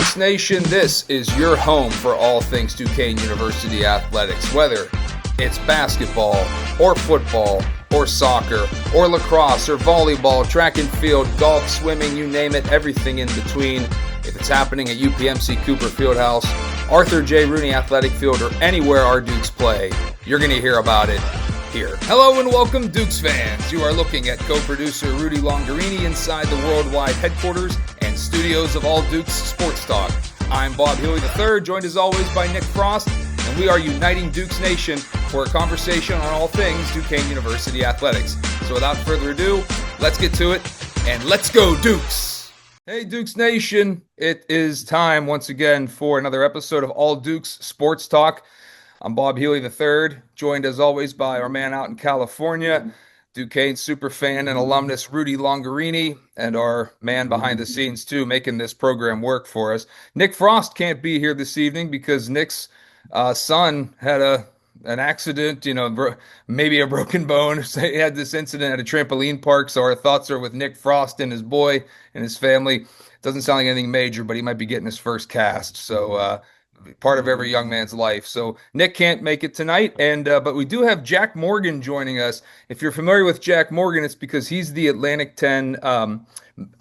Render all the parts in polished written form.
Dukes Nation, this is your home for all things Duquesne University athletics, whether it's basketball or football or soccer or lacrosse or volleyball, track and field, golf, swimming, you name it, everything in between. If it's happening at UPMC Cooper Fieldhouse, Arthur J. Rooney Athletic Field, or anywhere our Dukes play, you're going to hear about it here. Hello and welcome, Dukes fans. You are looking at co-producer Rudy Longarini inside the worldwide headquarters and studios of All Dukes Sports Talk. I'm Bob Healy III, joined as always by Nick Frost, and we are uniting Dukes Nation for a conversation on all things Duquesne University athletics. So without further ado, let's get to it, and let's go Dukes! Hey Dukes Nation, it is time once again for another episode of All Dukes Sports Talk. I'm Bob Healy III, joined as always by our man out in California, Duquesne superfan and alumnus Rudy Longarini, and our man behind the scenes too, making this program work for us. Nick Frost can't be here this evening because Nick's son had an accident, maybe a broken bone. He had this incident at a trampoline park, so our thoughts are with Nick Frost and his boy and his family. Doesn't sound like anything major, but he might be getting his first cast, so part of every young man's life. So Nick can't make it tonight, but we do have Jack Morgan joining us. If you're familiar with Jack Morgan, it's because he's the Atlantic 10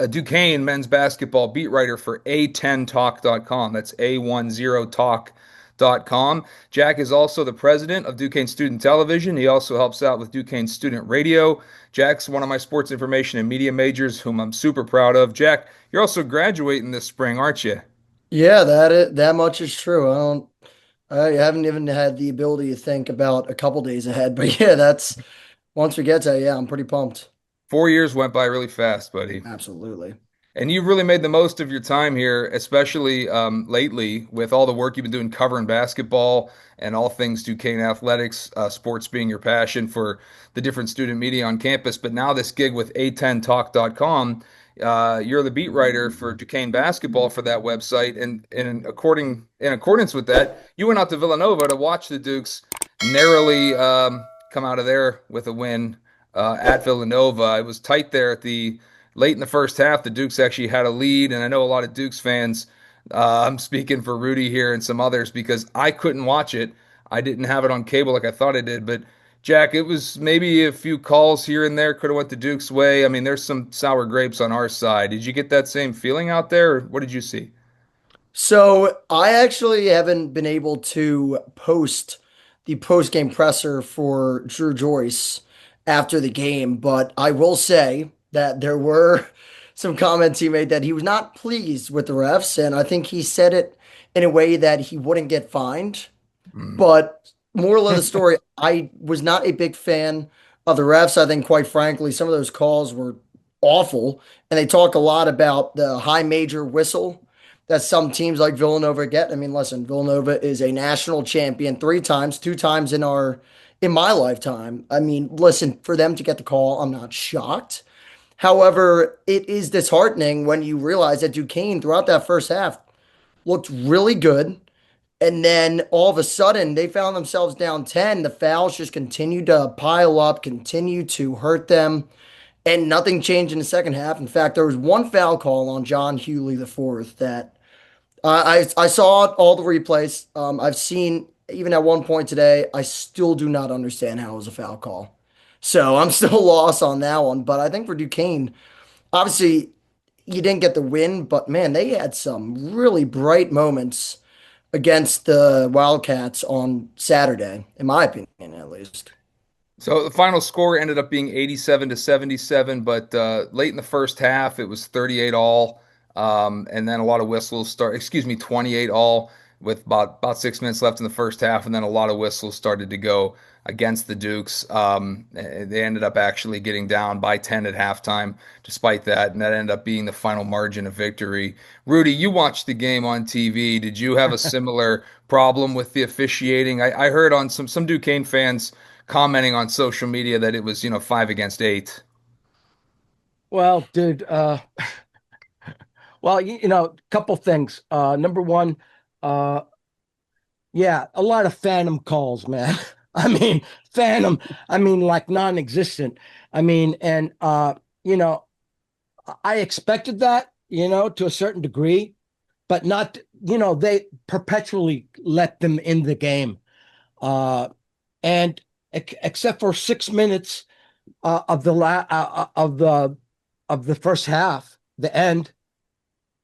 Duquesne men's basketball beat writer for A10talk.com. That's A10talk.com. Jack is also the president of Duquesne Student Television. He also helps out with Duquesne Student Radio. Jack's one of my sports information and media majors, whom I'm super proud of. Jack, you're also graduating this spring, aren't you? Yeah, that much is true. I haven't even had the ability to think about a couple days ahead, but yeah, that's once we get to it, yeah, I'm pretty pumped. 4 years went by really fast, buddy. Absolutely. And you've really made the most of your time here, especially lately with all the work you've been doing covering basketball and all things Duquesne athletics, sports being your passion for the different student media on campus. But now this gig with A10talk.com, you're the beat writer for Duquesne basketball for that website. And in accordance with that, you went out to Villanova to watch the Dukes narrowly come out of there with a win at Villanova. It was tight there at the late in the first half. The Dukes actually had a lead, and I know a lot of Dukes fans. I'm speaking for Rudy here and some others because I couldn't watch it. I didn't have it on cable like I thought I did. But Jack, it was maybe a few calls here and there could have went the Dukes' way. I mean, there's some sour grapes on our side. Did you get that same feeling out there, or what did you see? So I actually haven't been able to post the post-game presser for Drew Joyce after the game, but I will say that there were some comments he made that he was not pleased with the refs, and I think he said it in a way that he wouldn't get fined. Mm. But moral of the story, I was not a big fan of the refs. I think, quite frankly, some of those calls were awful, and they talk a lot about the high major whistle that some teams like Villanova get. I mean, listen, Villanova is a national champion 3 times, 2 times in my lifetime. I mean, listen, for them to get the call, I'm not shocked. However, it is disheartening when you realize that Duquesne throughout that first half looked really good. And then all of a sudden they found themselves down 10. The fouls just continued to pile up, continue to hurt them, and nothing changed in the second half. In fact, there was one foul call on John Hewley IV that I saw all the replays. I've seen even at one point today. I still do not understand how it was a foul call. So I'm still lost on that one. But I think for Duquesne, obviously you didn't get the win, but man, they had some really bright moments against the Wildcats on Saturday, in my opinion, at least. So the final score ended up being 87-77, but late in the first half, it was 38 all, and then a lot of whistles 28 all with about 6 minutes left in the first half, and then a lot of whistles started to go against the Dukes. They ended up actually getting down by 10 at halftime despite that, and that ended up being the final margin of victory. Rudy, you watched the game on TV. Did you have a similar problem with the officiating? I heard on some Duquesne fans commenting on social media that it was, 5 against 8. Well, dude, couple things. Number one, yeah, a lot of phantom calls, man. I mean, phantom, like non-existent. I expected that, to a certain degree. but not, they perpetually let them in the game. And except for 6 minutes of the first half, the end,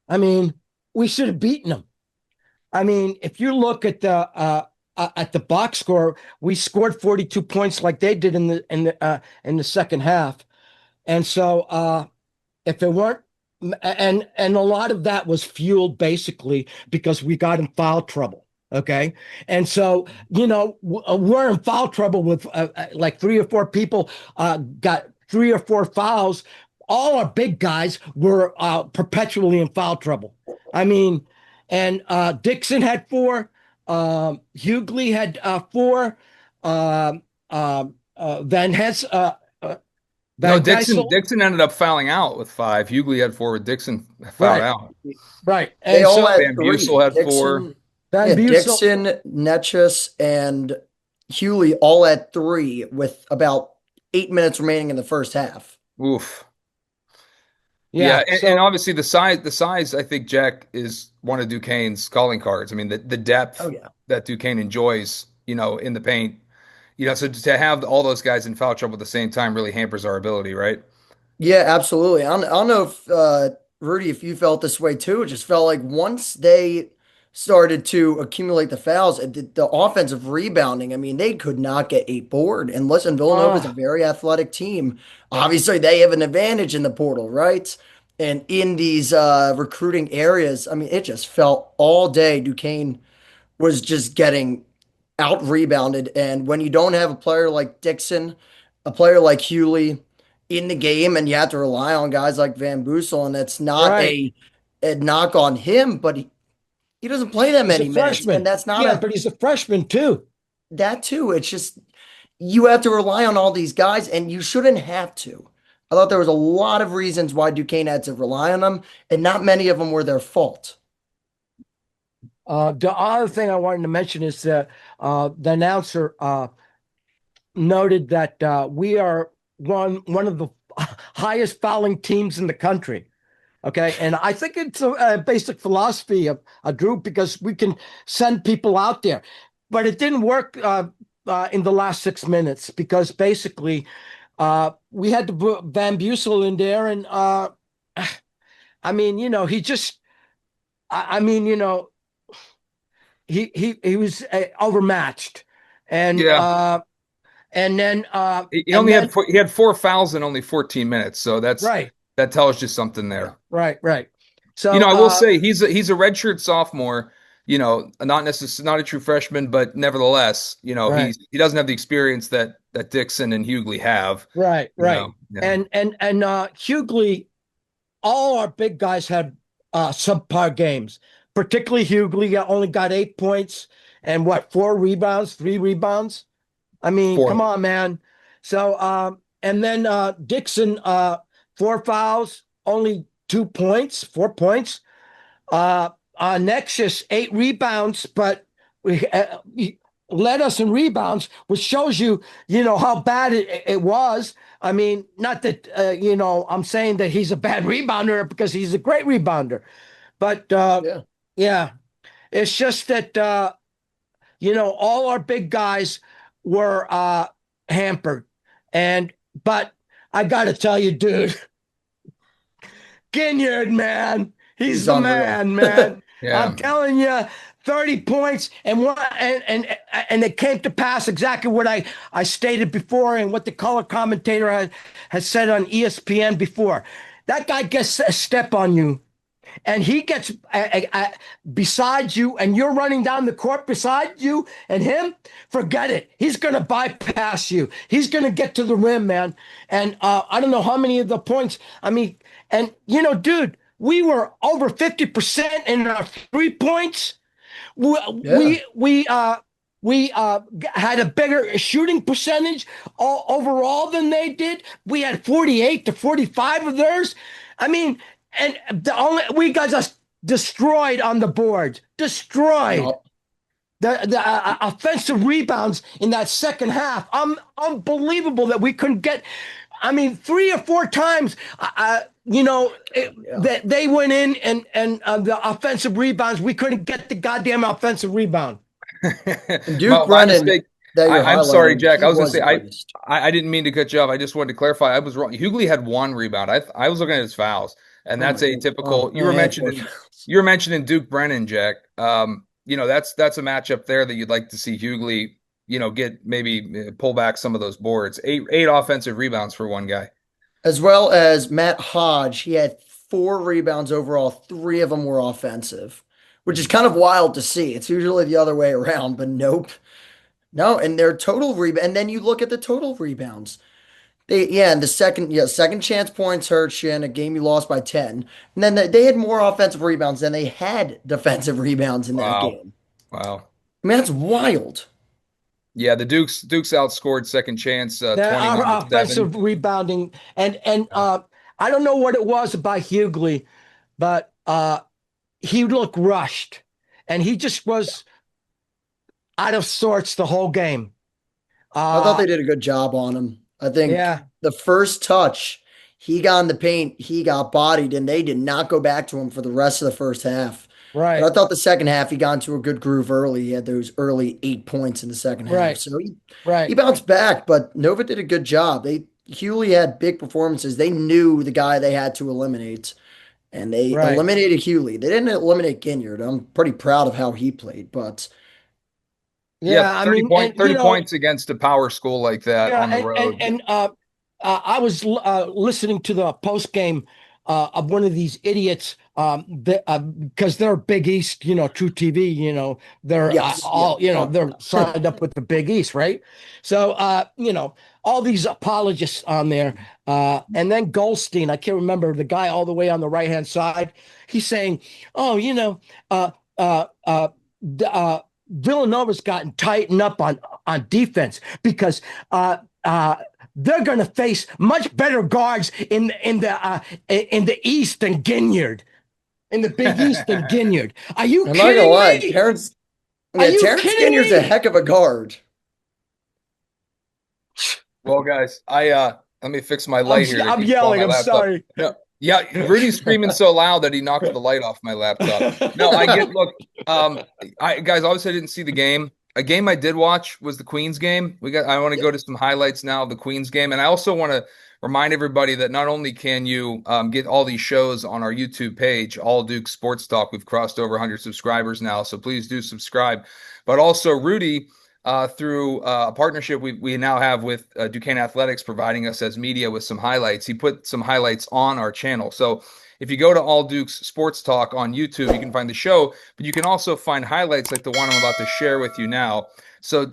I mean, we should have beaten them. I mean, if you look at the box score, we scored 42 points like they did in the second half. And so if it weren't, and a lot of that was fueled basically because we got in foul trouble. Okay. And so, we're in foul trouble with like 3 or 4 people got 3 or 4 fouls. All our big guys were perpetually in foul trouble. I mean, and Dixon had 4. Hughley had 4. Van Hess. No, Van Geisel, Dixon ended up fouling out with 5. Hughley had 4. Dixon fouled out. right. They And all so had Van 3. Bussel had 4. Van Bussel, Dixon, Netchus, and Hughley all at 3 with about 8 minutes remaining in the first half. Oof. yeah. And obviously the size, I think, Jack, is one of Duquesne's calling cards. I mean, the depth Oh yeah. that Duquesne enjoys, in the paint. So to have all those guys in foul trouble at the same time really hampers our ability, right? Yeah, absolutely. I don't know if Rudy, if you felt this way too. It just felt like once they started to accumulate the fouls and the offensive rebounding, I mean, they could not get a board. And listen, Villanova is a very athletic team. Obviously, they have an advantage in the portal, right? And in these recruiting areas, I mean, it just felt all day Duquesne was just getting out rebounded. And when you don't have a player like Dixon, a player like Hughley in the game, and you have to rely on guys like Van Bussel, and that's not right. a knock on him, but he doesn't play that He's a many minutes. And freshman. that's not Yeah, but he's a freshman too. that too. It's just you have to rely on all these guys, and you shouldn't have to. I thought there was a lot of reasons why Duquesne had to rely on them, and not many of them were their fault. The other thing I wanted to mention is that the announcer noted that we are one of the highest fouling teams in the country. Okay, and I think it's a basic philosophy of Drew, because we can send people out there, but it didn't work in the last 6 minutes because basically we had to put Van Bussel in there, and I mean, he just, I mean, he was overmatched, and Yeah. and then He had 4 fouls in only 14 minutes, so right, that tells you something there. right. So I will say he's a redshirt sophomore. Not a true freshman, but nevertheless, right. he doesn't have the experience that Dixon and Hughley have. Right. Yeah. And Hughley, all our big guys had subpar games, particularly Hughley only got 8 points and 4 rebounds, 3 rebounds. I mean, 4. come on, man. So and then Dixon, 4 fouls, only 2 points, 4 points. Nexus, 8 rebounds, but he led us in rebounds, which shows you, how bad it was. I mean, not that, I'm saying that he's a bad rebounder, because he's a great rebounder. But yeah, it's just that, all our big guys were hampered. But I got to tell you, dude, Ginyard, man, he's the unreal. man. Yeah. I'm telling you, 30 points, and it came to pass exactly what I stated before, and what the color commentator has said on ESPN before. That guy gets a step on you, and he gets beside you, and you're running down the court beside you and him, forget it. He's going to bypass you. He's going to get to the rim, man. And I don't know how many of the points. I mean, and, dude, we were over 50% in our 3 points. We had a bigger shooting percentage overall than they did. We had 48 to 45 of theirs. I mean, and we got us destroyed on the board. Destroyed. Yep. The offensive rebounds in that second half. Unbelievable that we couldn't get. I mean, 3 or 4 times that they went in and the offensive rebounds, we couldn't get the goddamn offensive rebound. And Duke my Brennan, mistake. that you're I'm sorry, highlighting, Jack. he I was going was to a say beast. I didn't mean to cut you off. I just wanted to clarify. I was wrong. Hughley had 1 rebound. I was looking at his fouls, and Oh that's my God. atypical. Oh, a handful of fouls. You were mentioning Duke Brennan, Jack. That's a matchup there that you'd like to see Hughley, get maybe pull back some of those boards. Eight offensive rebounds for one guy. As well as Matt Hodge, he had 4 rebounds overall. 3 of them were offensive, which is kind of wild to see. It's usually the other way around, but nope. No, and their total rebound, and then you look at the total rebounds. And the second chance points hurt you in a game you lost by 10. And then they had more offensive rebounds than they had defensive rebounds in that Wow. game. Wow. I mean, that's wild. Yeah, the Dukes outscored second chance 21 Our to 7. offensive rebounding, and I don't know what it was about Hughley, but he looked rushed, and he just was out of sorts the whole game. I thought they did a good job on him. I think the first touch, he got in the paint, he got bodied, and they did not go back to him for the rest of the first half. Right. But I thought the second half, he got into a good groove early. He had those early 8 points in the second half. Right. So Right. he bounced back, but Nova did a good job. Hewley had big performances. They knew the guy they had to eliminate, and they eliminated Hewley. They didn't eliminate Ginyard. I'm pretty proud of how he played, but yeah, 30 points against a power school like that on the road. I was listening to the post game of one of these idiots because they're Big East, True TV, they're they're signed up with the Big East, right? So all these apologists on there, and then Goldstein, I can't remember the guy all the way on the right hand side. He's saying, Villanova's gotten tightened up on defense because they're going to face much better guards in the East than Ginyard, in the Big East than Ginyard. Are you kidding me? I'm not gonna lie, Terrence Ginyard's a heck of a guard. Well, guys, let me fix my light here. I'm yelling. I'm sorry. No. Yeah, Rudy's screaming so loud that he knocked the light off my laptop. No, look, guys, obviously I didn't see the game. A game I did watch was the Queens game. I want to go to some highlights now of the Queens game. And I also want to remind everybody that not only can you get all these shows on our YouTube page, All Duke Sports Talk. We've crossed over 100 subscribers now, so please do subscribe. But also Rudy, through a partnership we now have with Duquesne Athletics, providing us as media with some highlights. He put some highlights on our channel. So if you go to All Dukes Sports Talk on YouTube, you can find the show, but you can also find highlights like the one I'm about to share with you now. So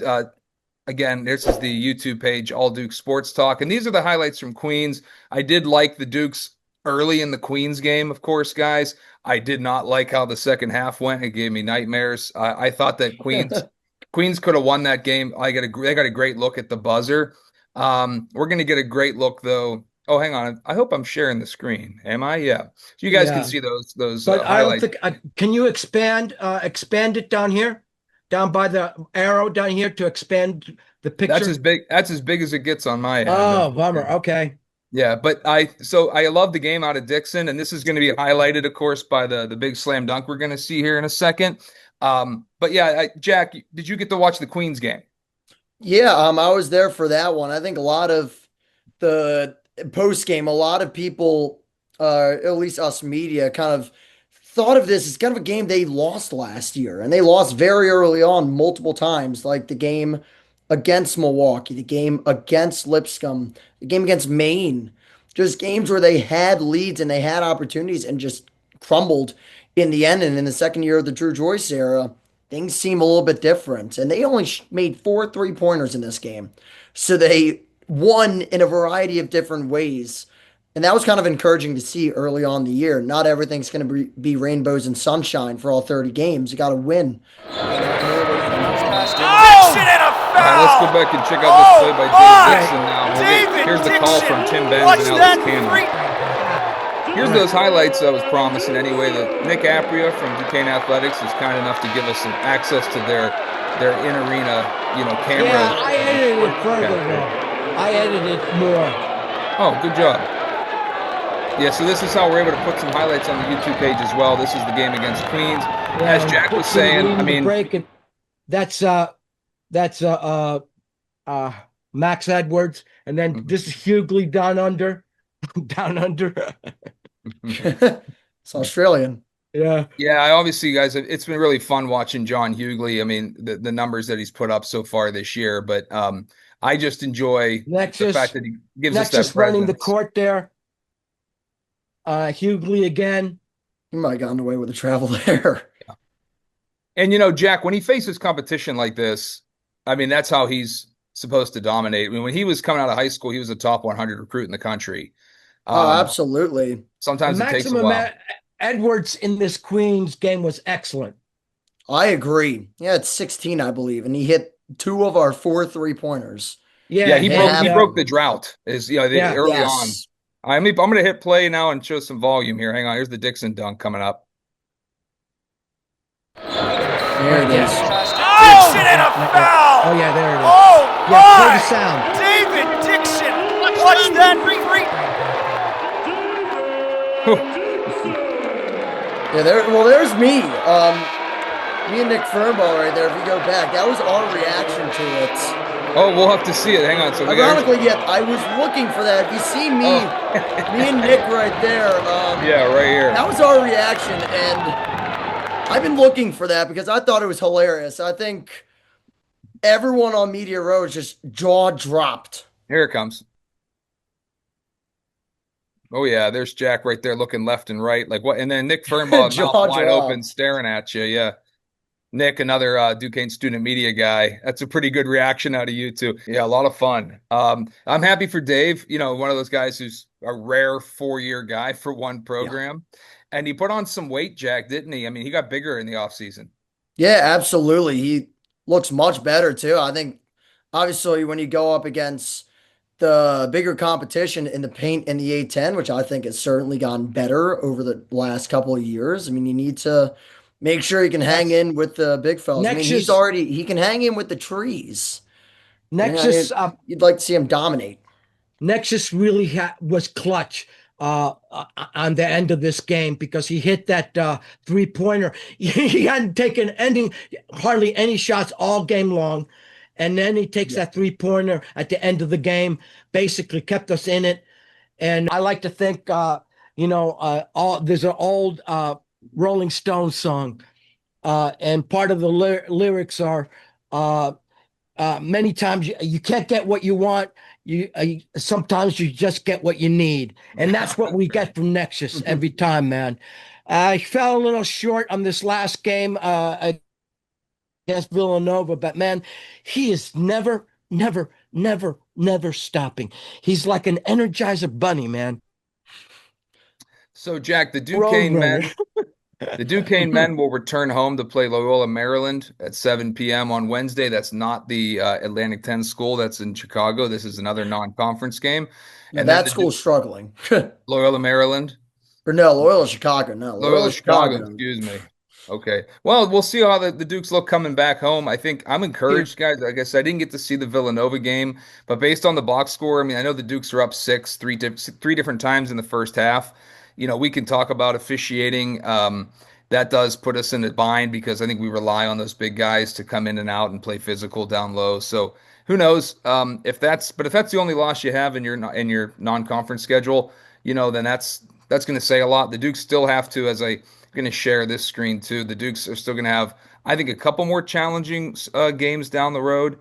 again, this is the YouTube page, All Dukes Sports Talk, and these are the highlights from Queens. I did like the Dukes early in the Queens game, of course, guys. I did not like how the second half went. It gave me nightmares. I thought that Queens could have won that game. They got a great look at the buzzer. We're going to get a great look, though. Oh, hang on. I hope I'm sharing the screen. Am I? Yeah. So you guys can see those but highlights. I don't think. Can you expand it down here, down by the arrow down here to expand the picture? That's as big as it gets on my end. Oh, bummer. Okay. Yeah, but I love the game out of Dixon, and this is going to be highlighted, of course, by the big slam dunk we're going to see here in a second. But yeah, Jack, did you get to watch the Queens game? Yeah, I was there for that one. I think a lot of the post game, a lot of people, at least us media, kind of thought of this as kind of a game they lost last year, and they lost very early on multiple times, like the game against Milwaukee, the game against Lipscomb, the game against Maine, just games where they had leads and they had opportunities and just crumbled in the end. And in the second year of the Drew Joyce era, things seem a little bit different. And they only made 4 3-pointers in this game. So they won in a variety of different ways. And that was kind of encouraging to see early on in the year. Not everything's going to be rainbows and sunshine for all 30 games. You got to win. All right, let's go back and check out this play by David Dixon now. Here's the call from Tim Benz and Alex Campbell. Here's those highlights I was promising anyway. That Nick Apria from Duquesne Athletics is kind enough to give us some access to their in-arena, camera. Yeah, I edited it further. I edited more. Oh, good job. Yeah, so this is how we're able to put some highlights on the YouTube page as well. This is the game against Queens. Yeah, As and Jack was Dixon saying, I leading the mean, break, and that's that's uh Max Edwards, and then this is Hughley down under, down under. It's Australian. Yeah, yeah, I obviously, guys, it's been really fun watching John Hughley. I mean, the numbers that he's put up so far this year, but I just enjoy the fact Nexus, that he gives us that Nexus running the presence. court there. Hughley again. He might have gotten away with the travel there. And Jack, when he faces competition like this, I mean, that's how he's supposed to dominate. I mean, when he was coming out of high school, he was a top 100 recruit in the country. Oh, Um, absolutely. And Sometimes it takes a Maximum while. Edwards in this Queens game was excellent. I agree. Yeah, it's 16, I believe, and he hit two of our four 3-pointers. Yeah, Yeah, he And broke and he broke the drought. yeah, Early on. yes, I'm going to hit play now and show some volume here. Hang on, here's the Dixon dunk coming up. there it is. Dixon and a foul! Oh yeah, there it is. Oh Yeah, play my! the sound. David Dixon! Watch that three! Yeah, there's me. Me and Nick Fernball right there. If you go back, that was our reaction to it. Oh, we'll have to see it. Hang on. So Ironically, yet I was looking for that. If you see me, me and Nick right there. Yeah, right here. That was our reaction, and I've been looking for that because I thought it was hilarious. I think everyone on Media Row is just jaw dropped. Here it comes. Oh yeah, there's Jack right there looking left and right. Like what? And then Nick Fernball, Jaw mouth wide dropped. open, staring at you. Yeah. Nick, another Duquesne student media guy. That's a pretty good reaction out of you two. Yeah, a lot of fun. I'm happy for Dave. One of those guys who's a rare 4-year guy for one Yeah. program. And he put on some weight, Jack, didn't he? I mean, he got bigger in the offseason. Yeah, absolutely. He looks much better too. I think obviously when you go up against the bigger competition in the paint in the A10, which I think has certainly gotten better over the last couple of years. I mean, you need to make sure he can hang Yes. in with the big fellas. I mean, Nexus, he can hang in with the trees. Nexus, You'd like to see him dominate. Nexus really was clutch on the end of this game because he hit that 3-pointer. He hadn't taken hardly any shots all game long. And then he takes that 3-pointer at the end of the game, basically kept us in it. And I like to think, there's an old Rolling Stones song, and part of the lyrics are, many times you can't get what you want. Sometimes you just get what you need, and that's what we get from Nexus every time, man. I fell a little short on this last game against Villanova, but man, he is never, never, never, never stopping. He's like an Energizer bunny, man. So, Jack, Roadrunner. the Duquesne men will return home to play Loyola, Maryland at 7 p.m. on Wednesday. That's not the Atlantic 10 school. That's in Chicago. This is another non-conference game. Now, And then that school's struggling. Loyola, Maryland. Or no, Loyola Chicago. No, Loyola, Chicago, excuse me. Okay. Well, we'll see how the Dukes look coming back home. I think I'm encouraged, guys. Like I said, I didn't get to see the Villanova game, but based on the box score, I mean, I know the Dukes are up three different times in the first half. We can talk about officiating. That does put us in a bind because I think we rely on those big guys to come in and out and play physical down low. So who knows if that's the only loss you have in your non-conference schedule, then that's going to say a lot. The Dukes still have to, as I going to share this screen too. The Dukes are still going to have, I think, a couple more challenging games down the road.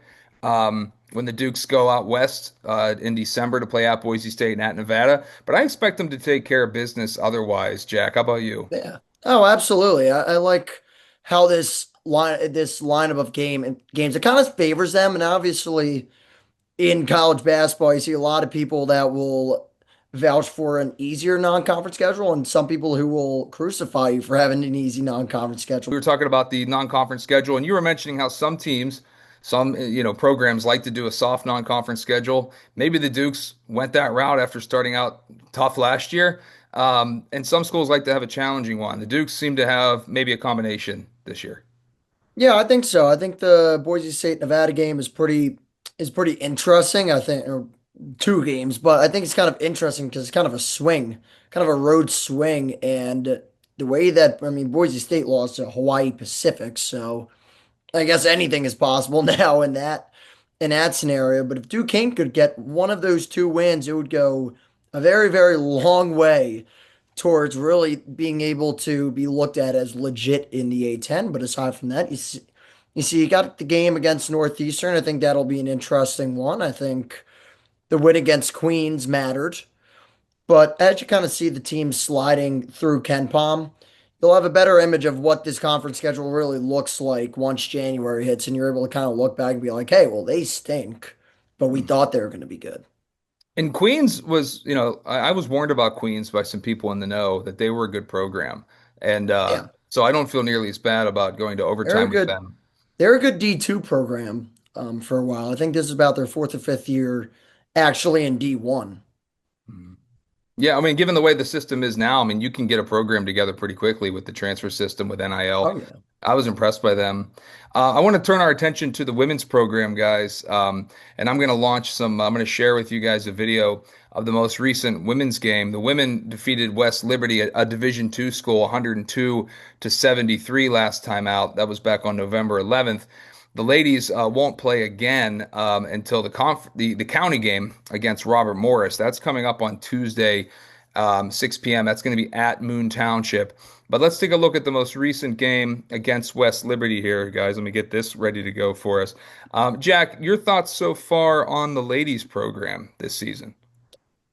When the Dukes go out west in December to play at Boise State and at Nevada. But I expect them to take care of business otherwise. Jack, how about you? Yeah. Oh, absolutely. I like how this lineup of games it kind of favors them, and obviously in college basketball, you see a lot of people that will vouch for an easier non-conference schedule, and some people who will crucify you for having an easy non-conference schedule. We were talking about the non-conference schedule, and you were mentioning how some teams, some programs like to do a soft non-conference schedule. Maybe the Dukes went that route after starting out tough last year, and some schools like to have a challenging one. The Dukes seem to have maybe a combination this year. Yeah, I think so. I think the Boise State Nevada game is pretty interesting. I think 2 games, but I think it's kind of interesting because it's kind of a swing, kind of a road swing, and the way that I mean Boise State lost to Hawaii Pacific, so I guess anything is possible now in that scenario. But if Duquesne could get one of those 2 wins, it would go a very, very long way towards really being able to be looked at as legit in the A10. But aside from that, you got the game against Northeastern. I think that'll be an interesting one. I think the win against Queens mattered. But as you kind of see the team sliding through Ken Palm, you'll have a better image of what this conference schedule really looks like once January hits, and you're able to kind of look back and be like, hey, well, they stink, but we thought they were going to be good. And Queens was, I was warned about Queens by some people in the know that they were a good program. And Yeah, so I don't feel nearly as bad about going to they're a overtime with good them. they're a good D2 program for a while. I think this is about their 4th or 5th year actually in D1. Mhm. Yeah, I mean, given the way the system is now, I mean, you can get a program together pretty quickly with the transfer system with NIL. Oh yeah. I was impressed by them. I want to turn our attention to the women's program, guys. And I'm going to I'm going to share with you guys a video of the most recent women's game. The women defeated West Liberty, a Division II school, 102-73 last time out. That was back on November 11th. The ladies won't play again until the county game against Robert Morris. That's coming up on Tuesday, 6 p.m. That's going to be at Moon Township. But let's take a look at the most recent game against West Liberty here, guys. Let me get this ready to go for us. Jack, your thoughts so far on the ladies program this season?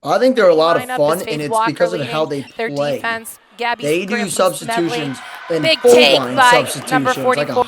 I think they're a lot of Lineup is fun, and Faith it's Walker because of how leading they their play. defense. Gabby They do Scrimps-Medley. substitutions and Big full take line by number substitutions, 44.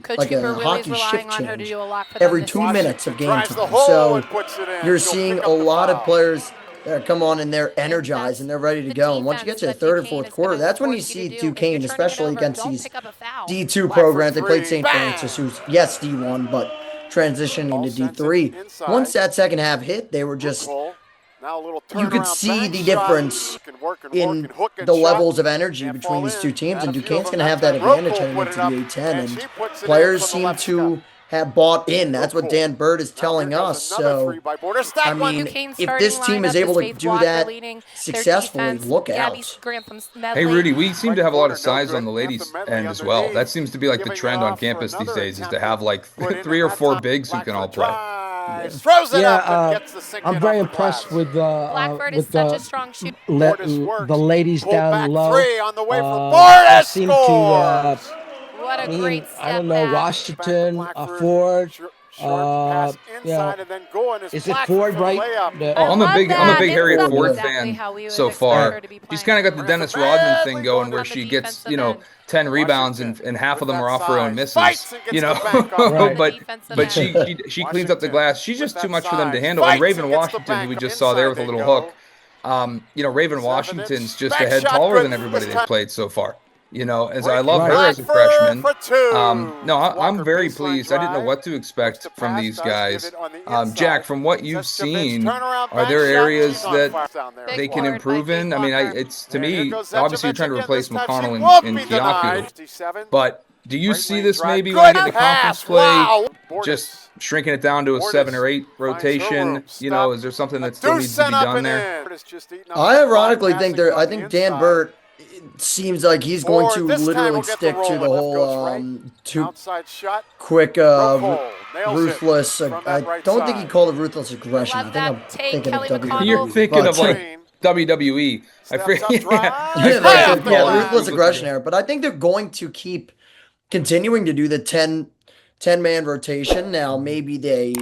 Coach like Cooper a really is hockey relying shift on her to change do a lot for them every this 2 season. minutes of game Drives the time. hole So and puts it in. you're She'll seeing pick a up the lot of foul. players that come on and they're energized and they're ready to The go. And once you get defense to the that third or Duquesne fourth is quarter, gonna that's when you force you see to do. If you're Duquesne, turning it especially over, against don't these pick up a foul. D2 Black for programs. They played 3. St. Francis, Bang! who's, yes, D1, but transitioning Ball into sends it D3. inside. Once that second half hit, they were just, Loophole. Now a little you could turnaround see bank the shot. difference You can work and in hook and the shot. levels of energy Can't between fall these two in. teams, Had and a few of Duquesne's them going to have that time. advantage Rocco heading put into it up, the A10, and and she puts it in players from the seem left to scuff. have bought in. That's what Rocco. Dan Bird is Now telling here us. goes another So, three by Border. I Stack one. mean, Duquesne's if starting this team is lineup able is to Faith do Walker that leading their successfully, defense. look Gabby out. Hey, Scrimps-Medley. Rudy, we seem Right to have a lot corner, of no size good. on the ladies Anthem Medley end as well. underneath. That seems to be like the Giving it trend on off for campus these another days is to attempt have like put in 3 or that 4 time. bigs who can all Blackford play. drives, throws it up and Yeah, gets the sink I'm in very off the impressed glass. Blackbird is with such a strong shooter. Bordes works. the ladies Pull down back low. three on the way for They Bordes seem scores. What a great step I don't know, back. Washington, Blackford, Ford. short pass inside and then going Is it Ford, for the right? layup. Oh, I'm a love big that. Harriet That's Ford exactly fan how we would so expect far. her to be She's playing. kind of got the Dennis Medley Rodman thing going on where the she gets, defensive end. 10 rebounds and Washington half of them with are that off her own size. misses, Fights and gets the bank off. Right. but Defensive but end. she cleans up the Washington glass. She's with just too that much for them to size. handle. And Fights Raven and gets the Washington, who we bank. just saw there with a Inside little they hook. go. Raven 7 Washington's inch. just a Back head shot taller good than everybody this they've time. played so far. And so I Breaking love her as a Blackford freshman. for two. No, I'm Walker very baseline pleased. I didn't know drive. what to Looks expect to from pass, these does give guys. it on the inside. Jack, from what you've Zestevich, seen, turnaround are back there shot. areas She's on that fire down there. they can Big improve by in? Faith I mean, Walker. it's to And here me, goes obviously you're Zestevich trying to again. replace This time she McConnell won't and be denied. Kiaku. 57. But do you Right see lane this drive. maybe Good when you get the conference pass. play, Wow. just Bordes. shrinking it down to a Bordes 7 or 8 finds her rotation? room. Stop. Is there something A that still deuce needs to be sent up done and there? in. Bordes just eating up I the ironically clock, think passing I from think the Dan inside. Burt, it seems like he's going to This time literally will get the stick roll. to the Left whole goes right. too Outside shot. quick, Rocco nails it ruthless. from I that right don't think he side. called it ruthless aggression. I Love think I'm that take, thinking of Kelly McConnell. You're WWE. thinking of But, like WWE. Steps up, yeah, drive. I yeah, forget Layup they the call it glass. ruthless aggression era. But I think they're going to keep continuing to do the 10-man rotation. Now, maybe they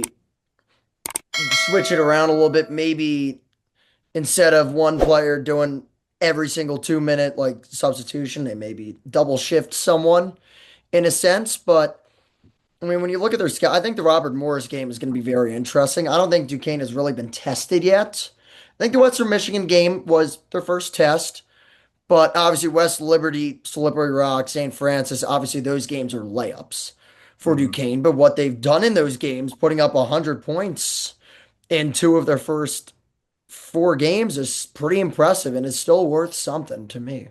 switch it around a little bit. Maybe instead of one player doing every single 2 minute like substitution, they maybe double shift someone in a sense. But I mean, when you look at their scout, I think the Robert Morris game is going to be very interesting. I don't think Duquesne has really been tested yet. I think the Western Michigan game was their first test, but obviously West Liberty, Slippery Rock, St. Francis, obviously those games are layups for Duquesne. But what they've done in those games, putting up 100 points in 2 of their first 4 games, is pretty impressive and is still worth something to me.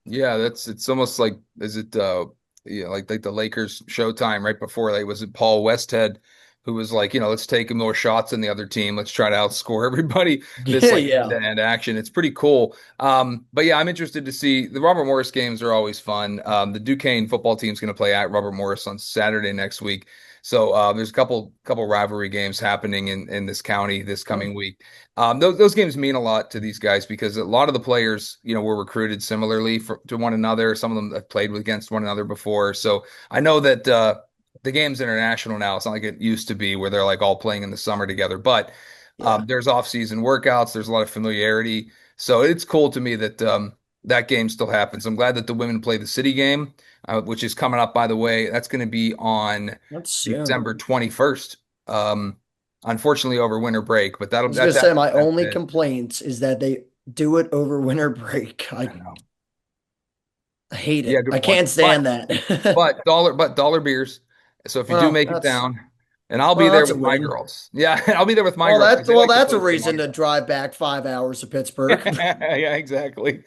Yeah, it's almost like is it like the Lakers Showtime right before, like, was it Paul Westhead who was like, let's take more shots than the other team. Let's try to outscore everybody. This Yeah, like yeah. hand-to-hand action. It's pretty cool. But yeah, I'm interested to see the Robert Morris games are always fun. The Duquesne football team's going to play at Robert Morris on Saturday next week. So there's a couple rivalry games happening in this county this coming week. Those games mean a lot to these guys because a lot of the players, were recruited similarly to one another. Some of them have played against one another before. So I know that the game's international now. It's not like it used to be where they're like all playing in the summer together. But there's off-season workouts. There's a lot of familiarity. So it's cool to me that that game still happens. I'm glad that the women play the city game, which is coming up, by the way. That's going to be on December 21st. Unfortunately, over winter break, but I was gonna say my only complaints is that they do it over winter break. I hate it. I can't stand that. but dollar beers. So if you do make it down, and I'll be there with my girls. Yeah, I'll be there with my girls. That's a reason to drive back 5 hours to Pittsburgh. Yeah, exactly.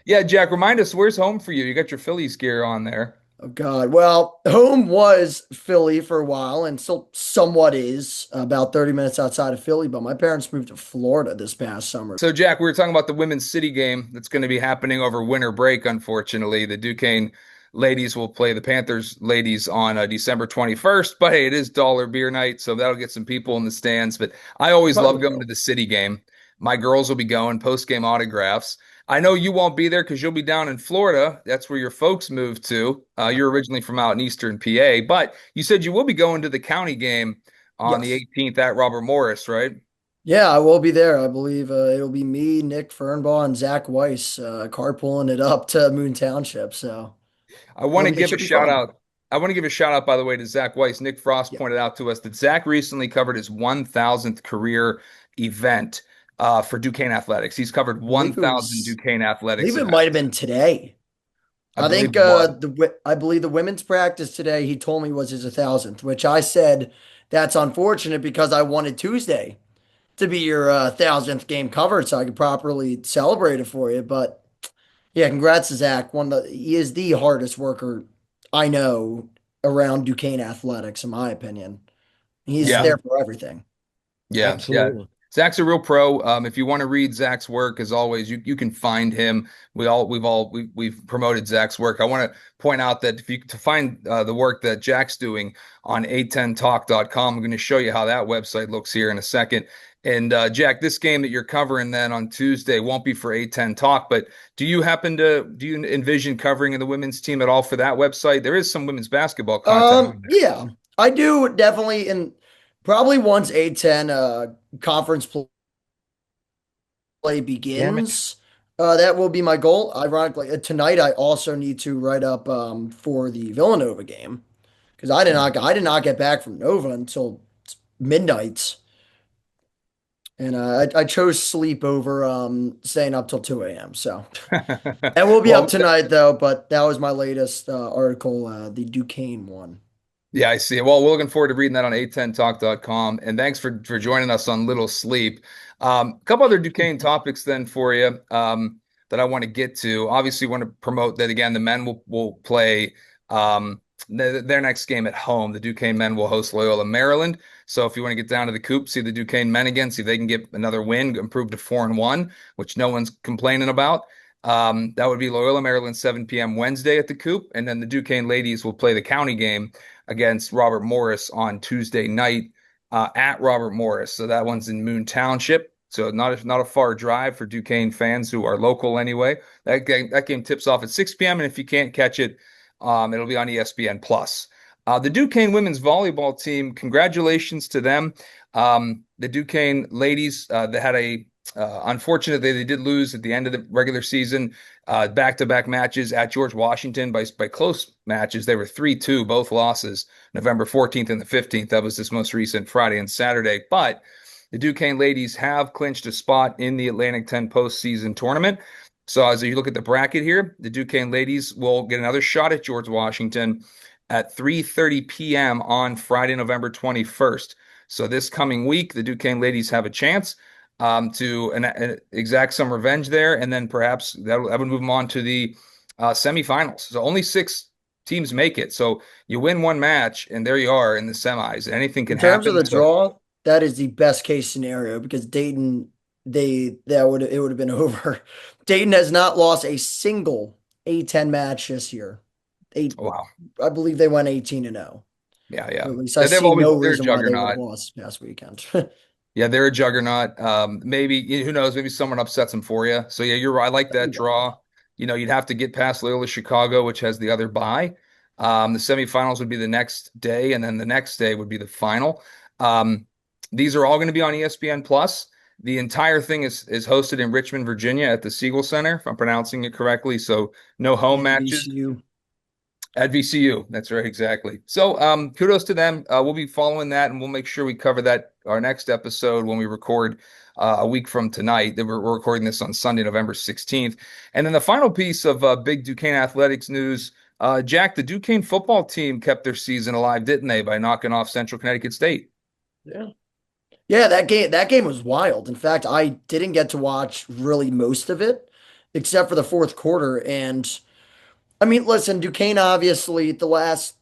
Yeah, Jack, remind us, where's home for you? You got your Phillies gear on there. Oh God. Well, home was Philly for a while and still somewhat is about 30 minutes outside of Philly, but my parents moved to Florida this past summer. So Jack, we were talking about the women's city game that's going to be happening over winter break, unfortunately. The Duquesne ladies will play the Panthers ladies on December 21st, but hey, it is dollar beer night, so that'll get some people in the stands. But I always love going to the city game. My girls will be going, post-game autographs. I know you won't be there because you'll be down in Florida. That's where your folks moved to. You're originally from out in Eastern PA, but you said you will be going to the county game on the 18th at Robert Morris, right? Yeah, I will be there. I believe it'll be me, Nick Fernbaugh, and Zach Weiss carpooling it up to Moon Township. So I want to give a shout out. I want to give a shout out, by the way, to Zach Weiss. Nick Frost pointed out to us that Zach recently covered his 1,000th career event for Duquesne Athletics. He's covered 1,000 Duquesne Athletics. I believe it might have been today. I think I believe the women's practice today, he told me was his 1,000th, which I said that's unfortunate because I wanted Tuesday to be your 1,000th game covered so I could properly celebrate it for you. But yeah, congrats to Zach. He is the hardest worker I know around Duquesne athletics, in my opinion. He's there for everything. Yeah, absolutely. Yeah. Zach's a real pro. If you want to read Zach's work, as always, you can find him. We've promoted Zach's work. I want to point out that to find the work that Jack's doing on a10talk.com, I'm going to show you how that website looks here in a second. And Jack, this game that you're covering then on Tuesday won't be for A10 Talk, but do you envision covering the women's team at all for that website? There is some women's basketball content. Yeah, I do definitely, and probably once A10 conference play begins, that will be my goal. Ironically, tonight I also need to write up for the Villanova game because I did not get back from Nova until midnight. And I chose sleep over staying up till 2 a.m. So, and we'll be up tonight though. But that was my latest article, the Duquesne one. Yeah, I see. Well, we're looking forward to reading that on a10talk.com. And thanks for joining us on Little Sleep. A couple other Duquesne topics then for you that I want to get to. Obviously, want to promote that again. The men will play their next game at home. The Duquesne men will host Loyola, Maryland. So if you want to get down to the Coop, see the Duquesne men again, see if they can get another win, improve to 4-1, which no one's complaining about. That would be Loyola, Maryland, 7 p.m. Wednesday at the Coop. And then the Duquesne ladies will play the county game against Robert Morris on Tuesday night at Robert Morris. So that one's in Moon Township. So not a far drive for Duquesne fans who are local anyway. That game tips off at 6 p.m. And if you can't catch it, it'll be on ESPN Plus. The Duquesne women's volleyball team, congratulations to them. The Duquesne ladies, they had unfortunately, they did lose at the end of the regular season, back-to-back matches at George Washington by close matches. They were 3-2, both losses, November 14th and the 15th. That was this most recent Friday and Saturday. But the Duquesne ladies have clinched a spot in the Atlantic 10 postseason tournament. So as you look at the bracket here, the Duquesne ladies will get another shot at George Washington at 3:30 p.m. on Friday, November 21st. So this coming week, the Duquesne ladies have a chance to exact some revenge there, and then perhaps that would move them on to the semifinals. So only 6 teams make it. So you win one match, and there you are in the semis. Anything can In terms of happen. the So, draw, that is the best case scenario because Dayton, it would have been over. Dayton has not lost a single A10 match this year. wow. I believe they went 18-0. Yeah, yeah. Or at least I They've see always no they're a reason why they would have juggernaut. lost past weekend. Yeah, they're a juggernaut. Maybe who knows? Maybe someone upsets them for you. So yeah, you're right. I like that draw. You'd have to get past Loyola Chicago, which has the other bye. The semifinals would be the next day, and then the next day would be the final. Um, these are all going to be on ESPN Plus. The entire thing is hosted in Richmond, Virginia, at the Siegel Center, if I'm pronouncing it correctly. So no home And matches. VCU. At VCU, that's right, exactly. So, kudos to them. We'll be following that, and we'll make sure we cover that our next episode when we record a week from tonight. We're recording this on Sunday, November 16th. And then the final piece of big Duquesne athletics news, Jack, the Duquesne football team kept their season alive, didn't they, by knocking off Central Connecticut State? Yeah. Yeah, that game was wild. In fact, I didn't get to watch really most of it, except for the fourth quarter. And I mean, listen, Duquesne obviously the last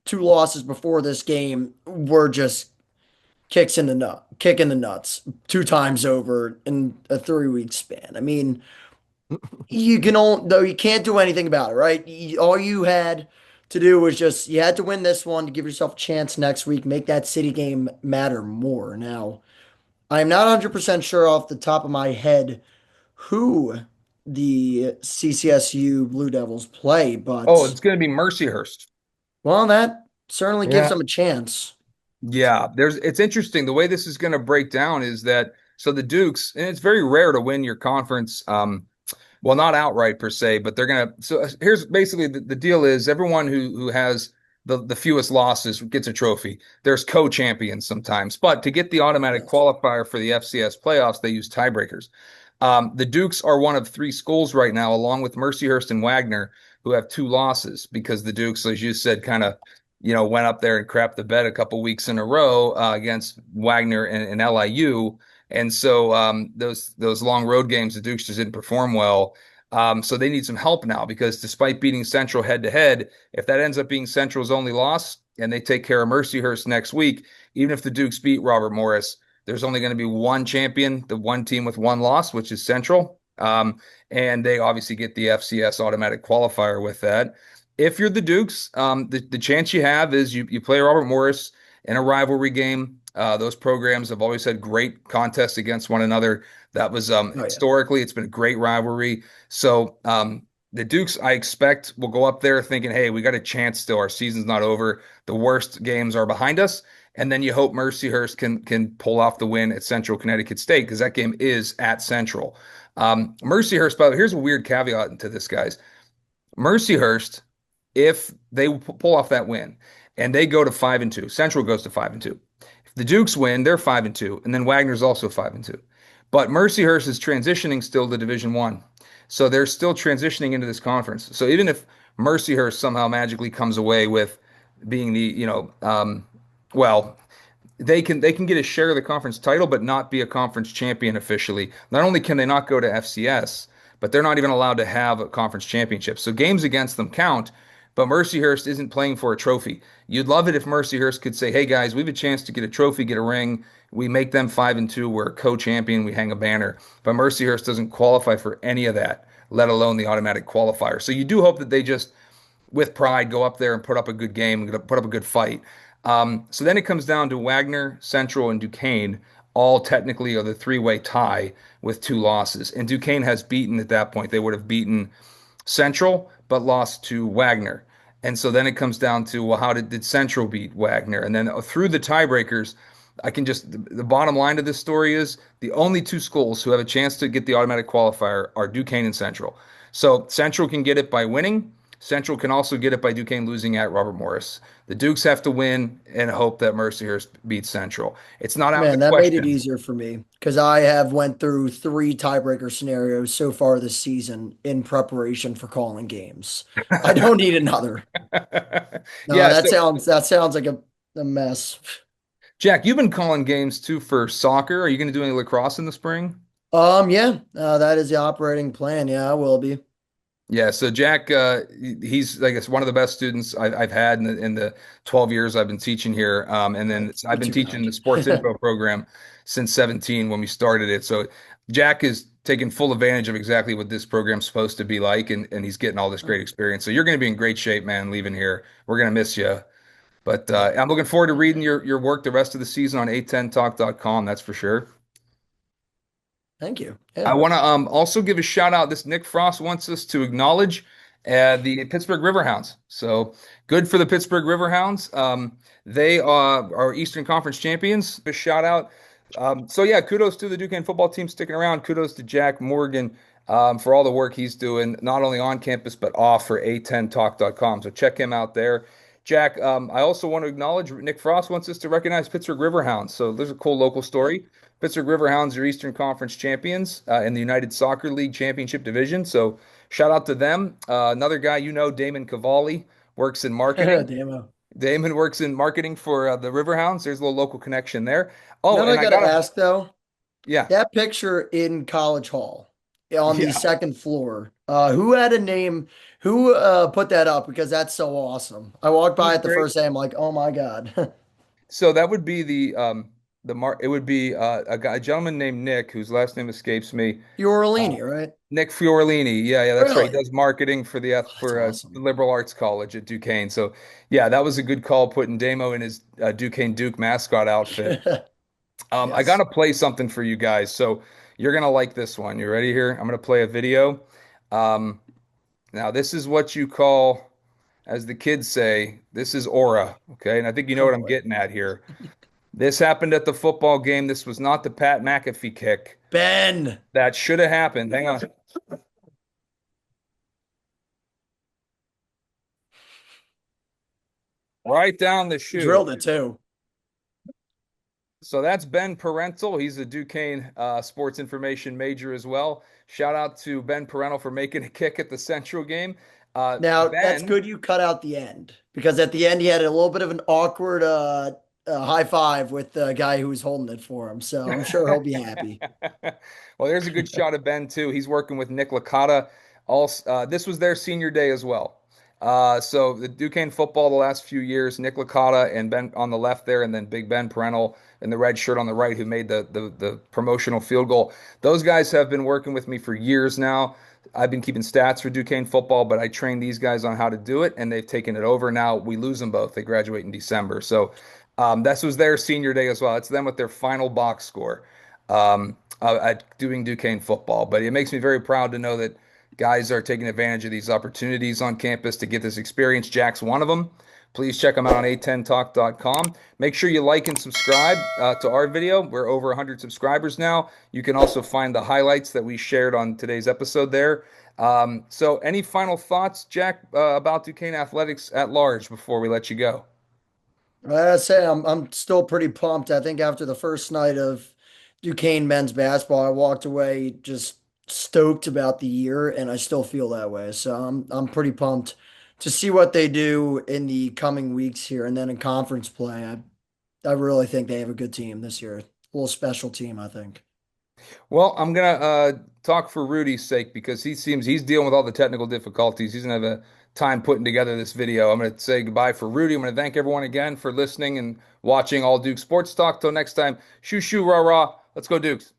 two losses before this game were just kicking the nuts two times over in a 3 week span. I mean, you can't do anything about it, right? All you had to do was just you had to win this one to give yourself a chance next week, make that city game matter more. Now, I'm not 100% sure off the top of my head who the CCSU Blue Devils play, Oh, but it's going to be Mercyhurst. well, that certainly gives Yeah. them a chance. Yeah, it's interesting. The way this is going to break down is that so the Dukes, and it's very rare to win your conference. Well, not outright per se, but they're gonna. So here's basically the deal: is everyone who has the fewest losses gets a trophy. There's co-champions sometimes, but to get the automatic Yes. qualifier for the FCS playoffs, they use tiebreakers. The Dukes are one of three schools right now, along with Mercyhurst and Wagner, who have two losses because the Dukes, as you said, kind of went up there and crapped the bed a couple weeks in a row against Wagner and LIU. And so those long road games, the Dukes just didn't perform well. So they need some help now because despite beating Central head to head, if that ends up being Central's only loss and they take care of Mercyhurst next week, even if the Dukes beat Robert Morris, there's only going to be one champion, the one team with one loss, which is Central. And they obviously get the FCS automatic qualifier with that. If you're the Dukes, the chance you have is you play Robert Morris in a rivalry game. Those programs have always had great contests against one another. That was historically, it's been a great rivalry. So the Dukes, I expect, will go up there thinking, hey, we got a chance still. Our season's not over. The worst games are behind us. And then you hope Mercyhurst can pull off the win at Central Connecticut State because that game is at Central. Mercyhurst, by the way, here's a weird caveat to this, guys. Mercyhurst, if they pull off that win and they go to 5-2, Central goes to 5-2. If the Dukes win, they're 5-2, and then Wagner's also 5-2. But Mercyhurst is transitioning still to Division One, so they're still transitioning into this conference. So even if Mercyhurst somehow magically comes away with being well, they can get a share of the conference title, but not be a conference champion officially. Not only can they not go to FCS, but they're not even allowed to have a conference championship. So games against them count, but Mercyhurst isn't playing for a trophy. You'd love it if Mercyhurst could say, hey guys, we have a chance to get a trophy, get a ring. We make them 5-2. We're a co-champion. We hang a banner. But Mercyhurst doesn't qualify for any of that, let alone the automatic qualifier. So you do hope that they just, with pride, go up there and put up a good game, put up a good fight. So then it comes down to Wagner, Central, and Duquesne, all technically are the three-way tie with two losses. And Duquesne has beaten at that point. They would have beaten Central, but lost to Wagner. And so then it comes down to, well, how did Central beat Wagner? And then through the tiebreakers, the bottom line of this story is the only two schools who have a chance to get the automatic qualifier are Duquesne and Central. So Central can get it by winning. Central can also get it by Duquesne losing at Robert Morris. The Dukes have to win and hope that Mercyhurst beats Central. It's not out of the That question. made it easier for me because I have went through 3 tiebreaker scenarios so far this season in preparation for calling games. I don't need another. No, Yeah, that sounds like a mess. Jack, you've been calling games too for soccer. Are you going to do any lacrosse in the spring? Yeah, that is the operating plan. Yeah, I will be. Yeah, so Jack, he's like it's one of the best students I've had in the 12 years I've been teaching here. And then I've You're been too teaching kind. the sports info program since 17 when we started it. So Jack is taking full advantage of exactly what this program's supposed to be like, and he's getting all this great experience. So you're going to be in great shape, man, leaving here. We're going to miss you. But I'm looking forward to reading your work the rest of the season on a10talk.com, that's for sure. Thank you. I Yeah. want to also give a shout out. This Nick Frost wants us to acknowledge the Pittsburgh Riverhounds. So good for the Pittsburgh Riverhounds. They are Eastern Conference champions. A shout out. So yeah, kudos to the Duquesne football team sticking around. Kudos to Jack Morgan for all the work he's doing, not only on campus but off for a10talk.com. So check him out there. Jack, I also want to acknowledge Nick Frost wants us to recognize Pittsburgh Riverhounds. So there's a cool local story. Pittsburgh Riverhounds are Eastern Conference champions in the United Soccer League Championship Division. So shout out to them. Another guy you know, Damon Cavalli, works in marketing. Damn. Damon works in marketing for the Riverhounds. There's a little local connection there. You Oh, know what and I I got to gotta, ask though? yeah, That picture in College Hall on the yeah, second floor. Who had a name? Who put that up? Because that's so awesome. I walked by he's it the great. first day. I'm like, oh my God. So that would be the mark. It would be a gentleman named Nick, whose last name escapes me. You Orleany, right? Nick Fiorellini. Yeah, yeah, that's right. He Really? does marketing for Oh, that's the awesome. liberal arts college at Duquesne. So, yeah, that was a good call putting Damo in his Duquesne Duke mascot outfit. I got Yes. to play something for you guys. So, you're gonna like this one. You ready here? I'm gonna play a video. Um, Now, this is what you call, as the kids say, this is aura. Okay, and I think you know Oh what I'm boy. getting at here. This happened at the football game. This was not the Pat McAfee kick. Ben. That should have happened. Hang on. Right down the Drilled chute. it too. So that's Ben Parental. He's a Duquesne sports information major as well. Shout out to Ben Parental for making a kick at the Central game. Now that's Ben, good you cut out the end because at the end he had a little bit of an awkward high five with the guy who was holding it for him. So I'm sure he'll be happy. well, there's a good shot of Ben too. He's working with Nick Licata. This was their senior day as well. So the Duquesne football the last few years, Nick Licata and Ben on the left there, and then Big Ben Parental in the red shirt on the right, who made the promotional field goal. Those guys have been working with me for years now. I've been keeping stats for Duquesne football, but I trained these guys on how to do it, and they've taken it over. Now we lose them both. They graduate in December. So this was their senior day as well. It's them with their final box score at doing Duquesne football. But it makes me very proud to know that guys are taking advantage of these opportunities on campus to get this experience. Jack's one of them. Please check them out on a10talk.com. Make sure you like and subscribe to our video. We're over 100 subscribers now. You can also find the highlights that we shared on today's episode there. So any final thoughts, Jack, about Duquesne athletics at large before we let you go? I say I'm still pretty pumped. I think after the first night of Duquesne men's basketball, I walked away just stoked about the year, and I still feel that way. So I'm pretty pumped to see what they do in the coming weeks here, and then in conference play. I really think they have a good team this year. A little special team, I think. Well, I'm gonna talk for Rudy's sake because he seems he's dealing with all the technical difficulties. He's gonna have a time putting together this video. I'm gonna say goodbye for Rudy. I'm gonna thank everyone again for listening and watching All Duke Sports Talk. Till next time, shoo shoo rah rah. Let's go Dukes.